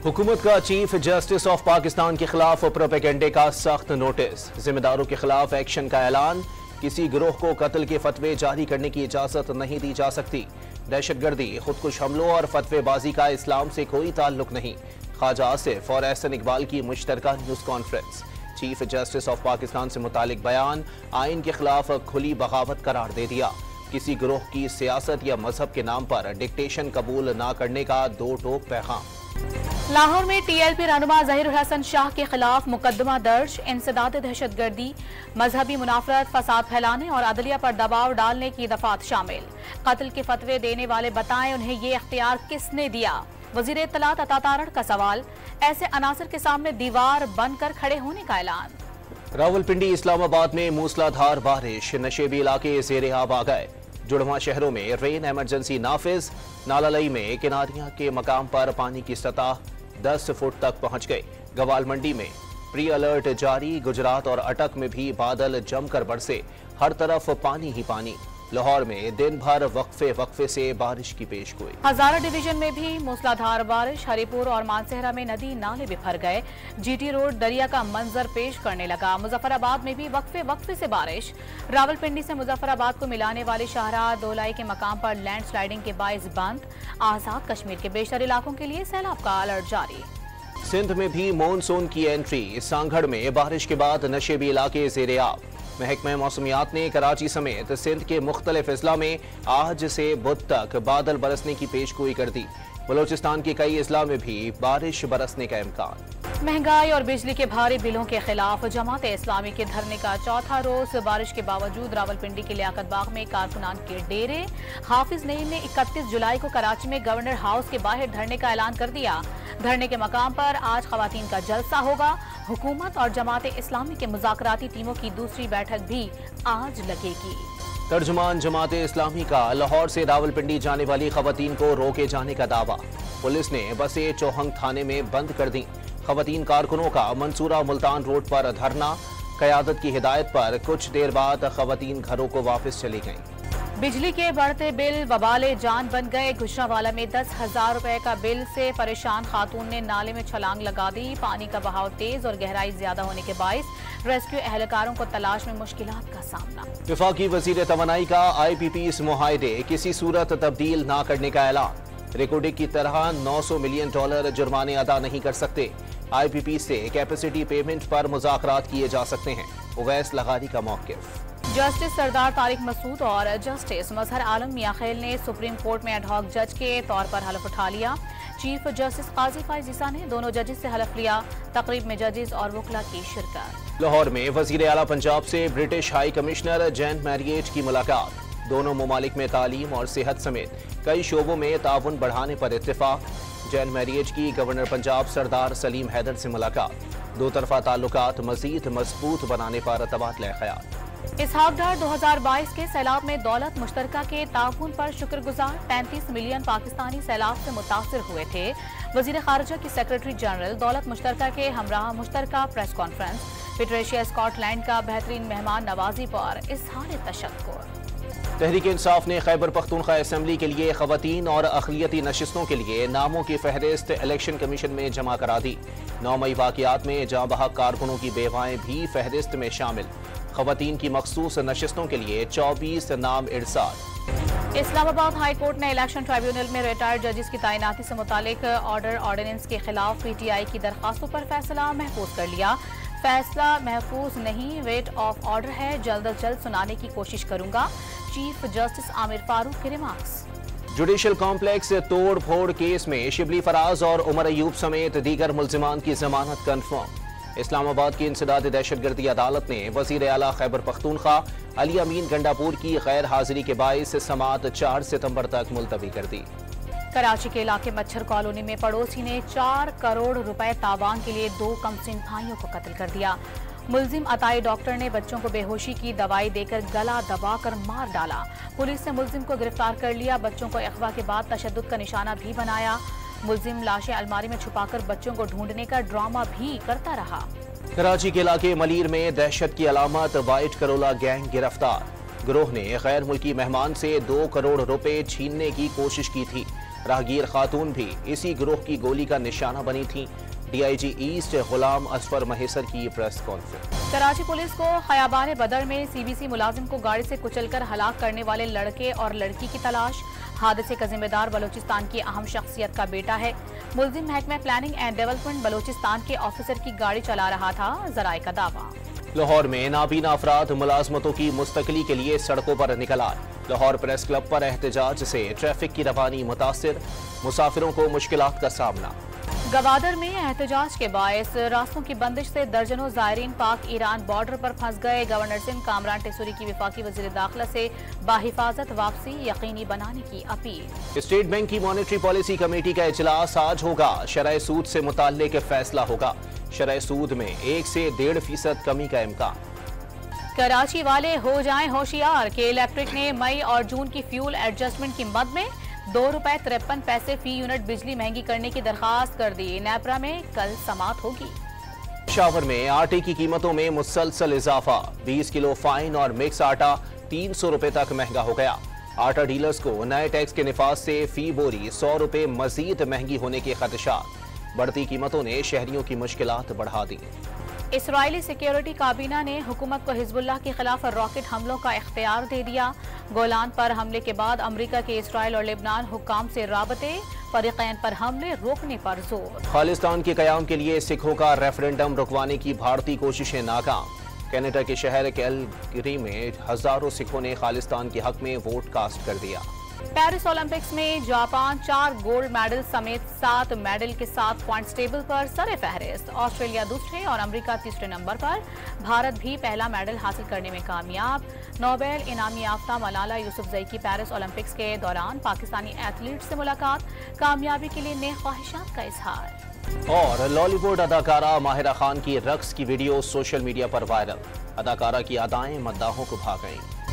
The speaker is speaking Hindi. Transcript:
हुकूमत का चीफ जस्टिस ऑफ पाकिस्तान के खिलाफ प्रोपेगेंडे का सख्त नोटिस, जिम्मेदारों के खिलाफ एक्शन का ऐलान। किसी गिरोह को कत्ल के फतवे जारी करने की इजाजत नहीं दी जा सकती। दहशतगर्दी, खुदकुश हमलों और फतवेबाजी का इस्लाम से कोई ताल्लुक नहीं। ख्वाजा आसिफ और एहसन इकबाल की मुश्तरका news conference. Chief justice of Pakistan से मुतालिक बयान आइन के खिलाफ खुली बगावत करार दे दिया। किसी गिरोह की सियासत या मजहब के नाम पर डिक्टेशन कबूल न करने का दो टोक पैगाम। लाहौर में TLP रहनुमा ज़हीर हसन शाह के खिलाफ मुकदमा दर्ज। इंसदाद दहशतगर्दी, मजहबी मुनाफरत, फसाद फैलाने और अदलिया पर दबाव डालने की दफात शामिल। कत्ल के फतवे देने वाले बताएं उन्हें ये इख्तियार किसने दिया। वजीर इत्तलात अता तारड़ का सवाल। ऐसे अनासर के सामने दीवार बनकर खड़े होने का ऐलान। रावलपिंडी, इस्लामाबाद में मूसलाधार बारिश, नशेबी इलाके जेर आब आ गए। जुड़वा शहरों में रेन इमरजेंसी नाफिज। नालालई में किनारियां के मकाम पर पानी की सतह 10 फुट तक पहुंच गई। गवाल मंडी में प्री अलर्ट जारी। गुजरात और अटक में भी बादल जमकर बरसे, हर तरफ पानी ही पानी। लाहौर में दिन भर वक्फे से बारिश की पेशगोई। हजारा डिवीजन में भी मूसलाधार बारिश। हरिपुर और मानसेहरा में नदी नाले बिफर गए। GT रोड दरिया का मंजर पेश करने लगा। मुजफ्फराबाद में भी वक्फे से बारिश। रावलपिंडी से मुजफ्फराबाद को मिलाने वाली शाहराह दोलाई के मकाम पर लैंडस्लाइडिंग के बाइस बंद। आजाद कश्मीर के बेशतर इलाकों के लिए सैलाब का अलर्ट जारी। सिंध में भी मानसून की एंट्री। सांगढ़ में बारिश के बाद नशेबी इलाके जेर आब। महकमा मौसमियात ने कराची समेत सिंध के मुख्तलिफ अजला में आज से बुध तक बादल बरसने की पेशगोई कर दी। बलोचिस्तान के कई अजला में भी बारिश बरसने का इम्कान। महंगाई और बिजली के भारी बिलों के खिलाफ जमात इस्लामी के धरने का चौथा रोज। बारिश के बावजूद रावलपिंडी के लियाकत बाग में कारकुनान के डेरे। हाफिज नईम ने 31 जुलाई को कराची में गवर्नर हाउस के बाहर धरने का ऐलान कर दिया। धरने के मकाम पर आज खवातीन का जलसा होगा। हुकूमत और जमात इस्लामी के मुज़ाकराती टीमों की दूसरी बैठक भी आज लगेगी। तर्जुमान जमात इस्लामी का लाहौर से रावलपिंडी जाने वाली खवातीन को रोके जाने का दावा। पुलिस ने बसें चौहंग थाने में बंद कर दी। खवातीन कारकुनों का मंसूरा मुल्तान रोड पर धरना। क़यादत की हिदायत पर कुछ देर बाद खवातीन घरों को वापस चली गईं। बिजली के बढ़ते बिल वबाले जान बन गए। गुजरावाला में 10,000 रुपए का बिल से परेशान खातून ने नाले में छलांग लगा दी। पानी का बहाव तेज और गहराई ज्यादा होने के बायस रेस्क्यू एहलकारों को तलाश में मुश्किलात का सामना। वफाकी वजीर तवानाई का IPP's मुआहदे किसी सूरत तब्दील न करने का ऐलान। रिकॉर्डिंग की तरह $900 मिलियन जुर्माने अदा नहीं कर सकते। IPP से कैपेसिटी पेमेंट पर मुज़ाकरात किए जा सकते हैं। उवैस लगारी का मौक़िफ़। जस्टिस सरदार तारिक मसूद और जस्टिस मजहर आलम मियाखेल ने सुप्रीम कोर्ट में एडहॉक जज के तौर पर हलफ उठा लिया। चीफ जस्टिस काजी फाइज ईसा ने दोनों जजेस से हलफ लिया। तकरीब में जजेस और वकला की शिरकत। लाहौर में वजीर आला पंजाब से British high commissioner Jain Marriott की मुलाकात। दोनों ममालिक में तालीम और सेहत समेत कई शोबों में ताउन बढ़ाने पर इत्तेफाक। जैन मैरिएट की गवर्नर पंजाब सरदार सलीम हैदर से मुलाकात। दो तरफा ताल्लुकात मजीद मजबूत बनाने पर तबादला ख्याल। इसहाक डार 2022 के सैलाब में दौलत मुश्तरका के ताउन पर शुक्रगुजार। 35 मिलियन पाकिस्तानी सैलाब से मुतासिर हुए थे। वजीर खारजा की सेक्रेटरी जनरल दौलत मुश्तरका के हमराह मुश्तरका प्रेस कॉन्फ्रेंस। पेट्रिशिया स्कॉटलैंड का बेहतरीन मेहमान नवाजी पर इजहार तशक्कुर। तहरीक इंसाफ ने खैबर पख्तूनख्वा असेंबली के लिए खवातीन और अक़लियती नशिस्तों के लिए नामों की फहरिस्त इलेक्शन कमीशन में जमा करा दी। 9 मई वाक़ियात में जाँ बहक कारकुनों की बेवाएं भी फहरिस्त में शामिल। खवातीन की मखसूस नशिस्तों के लिए 24 नाम इरसाल। इस्लामाबाद हाई कोर्ट ने इलेक्शन ट्राइब्यूनल में रिटायर्ड जजेस की तैनाती से मुतालिक ऑर्डिनेंस के खिलाफ PTI की दरखास्तों पर फैसला महफूज कर लिया। फैसला महफूज नहीं, वेट ऑफ ऑर्डर है, जल्द अज जल्द सुनाने की कोशिश करूंगा। चीफ जस्टिस आमिर फारूक के रिमार्क्स। जुडिशल कॉम्प्लेक्स तोड़ फोड़ केस में शिबली फराज और उमर अयूब समेत दीगर मुल्जिमान की जमानत कन्फर्म। इस्लामाबाद की इंसदाद दहशतगर्दी अदालत ने वजीर आला खैबर पख्तूनख्वा अली अमीन गंडापुर की गैर हाजिरी के बायस समात 4 सितंबर तक मुलतवी कर दी। कराची के इलाके मच्छर कॉलोनी में पड़ोसी ने 4 करोड़ रुपए तावान के लिए 2 कमसिन भाइयों को कत्ल कर दिया। मुल्जिम अताई डॉक्टर ने बच्चों को बेहोशी की दवाई देकर गला दबाकर मार डाला। पुलिस ने मुल्जिम को गिरफ्तार कर लिया। बच्चों को अगवा के बाद तशद्दुद का निशाना भी बनाया। मुल्जिम लाशें अलमारी में छुपाकर बच्चों को ढूंढने का ड्रामा भी करता रहा। कराची के इलाके मलीर में दहशत की अलामत वाइट करोला गैंग गिरफ्तार। गिरोह ने गैर मुल्की मेहमान से 2 करोड़ रुपए छीनने की कोशिश की थी। राहगीर खातून भी इसी गिरोह की गोली का निशाना बनी थी। डीआईजी ईस्ट गुलाम असफर महेसर की प्रेस कॉन्फ्रेंस। कराची पुलिस को खयाबान बदर में सीबीसी मुलाजिम को गाड़ी से कुचलकर हलाक करने वाले लड़के और लड़की की तलाश। हादसे का जिम्मेदार बलोचिस्तान की अहम शख्सियत का बेटा है। मुलजिम महकमा प्लानिंग एंड डेवलपमेंट बलोचिस्तान के ऑफिसर की गाड़ी चला रहा था, जराए का दावा। लाहौर में नाबीना अफराद मुलाजमतों की मुस्तकली के लिए सड़कों पर निकल आए। लाहौर प्रेस क्लब पर एहतजाज से ट्रैफिक की रवानी मुतासिर, मुसाफिरों को मुश्किलात का सामना। गवादर में एहतजाज के बायस रास्तों की बंदिश से दर्जनों जायरीन पाक ईरान बॉर्डर पर फंस गए। गवर्नर सिंध कामरान टेसूरी की वफाकी वजीर दाखिला से बाहिफाजत वापसी यकीनी बनाने की अपील। स्टेट बैंक की मॉनेटरी पॉलिसी कमेटी का इजलास आज होगा। शरह सूद से मुताल्लिक फैसला होगा। शरह सूद में 1 से 1.5% कमी का इम्कान। कराची वाले हो जाएं होशियार के इलेक्ट्रिक ने मई और जून की फ्यूल एडजस्टमेंट की मद में ₹2.53 फी यूनिट बिजली महंगी करने की दरखास्त कर दी। नेपरा में कल समात होगी। पेशावर में आटे की कीमतों में मुसलसल इजाफा। 20 किलो फाइन और मिक्स आटा 300 रुपए तक महंगा हो गया। आटा डीलर्स को नए टैक्स के निफाज से फी बोरी 100 रुपए मजीद महंगी होने के खदशात। बढ़ती कीमतों ने शहरियों की मुश्किलात बढ़ा दी। इसराइली सिक्योरिटी काबीना ने हुकूमत को हिजबुल्लाह के खिलाफ रॉकेट हमलों का इख्तियार दे दिया। गोलान पर हमले के बाद अमरीका के इसराइल और लेबनान हुक्काम से राबते, फरीकैन पर हमले रोकने पर जोर। खालिस्तान के कयाम के लिए सिखों का रेफरेंडम रुकवाने की भारतीय कोशिशें नाकाम। कनाडा के शहर कैलगरी में हजारों सिखों ने खालिस्तान के हक में वोट कास्ट कर दिया। पेरिस ओलंपिक्स में जापान 4 गोल्ड मेडल समेत 7 मेडल के साथ पॉइंट्स टेबल पर सरे फहरिस्त। ऑस्ट्रेलिया दूसरे और अमेरिका तीसरे नंबर पर। भारत भी पहला मेडल हासिल करने में कामयाब। नोबेल इनामी याफ्ता मलाला यूसुफजई की पेरिस ओलंपिक्स के दौरान पाकिस्तानी एथलीट से मुलाकात। कामयाबी के लिए नेक ख्वाहिशात का इजहार। और लॉलीवुड अदाकारा माहिरा खान की रक्स की वीडियो सोशल मीडिया पर वायरल। अदाकारा की अदाएं मद्दाहों को भा गईं।